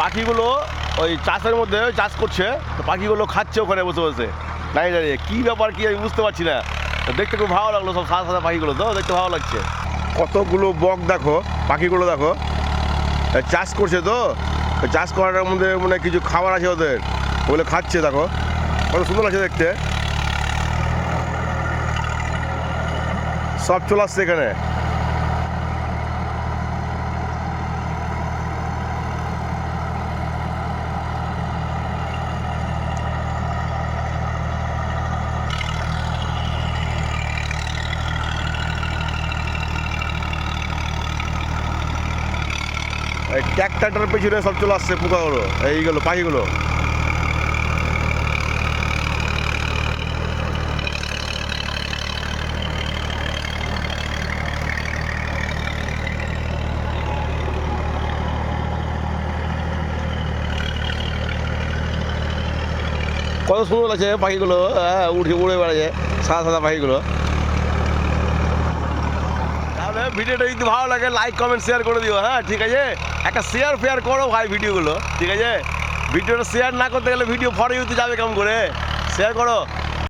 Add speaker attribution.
Speaker 1: পাখিগুলো ওই চাষের মধ্যে চাষ করছে, তো পাখিগুলো খাচ্ছে ওখানে বসে বসে দাঁড়িয়ে দাঁড়িয়ে। কী ব্যাপার কী আমি বুঝতে পারছি না, দেখতে খুব ভালো লাগলো, সব সাদা সাদা পাখিগুলো তো দেখতে ভালো লাগছে। কতগুলো বক দেখো, পাখিগুলো দেখো চাষ করছে, তো চাষ করার মধ্যে মানে কিছু খাবার আছে ওদের, ওগুলো খাচ্ছে দেখো, কত সুন্দর লাগছে দেখতে। সব চলে আসছে এখানে। এই ট্র্যাক্টরটার পেছনে সব চলে আসছে পোকাগুলো, এইগুলো পাখিগুলো। কত সুন্দর লাগছে পাখিগুলো, হ্যাঁ উড়ে বেড়াচ্ছে সাদা সাদা পাখিগুলো। তাহলে ভিডিওটা যদি ভালো লাগে লাইক কমেন্ট শেয়ার করে দিও, হ্যাঁ ঠিক আছে। একটা শেয়ার ফেয়ার করো ভাই ভিডিওগুলো, ঠিক আছে। ভিডিওটা শেয়ার না করতে গেলে ভিডিও ফর ইউতে যাবে কেমন করে, শেয়ার করো।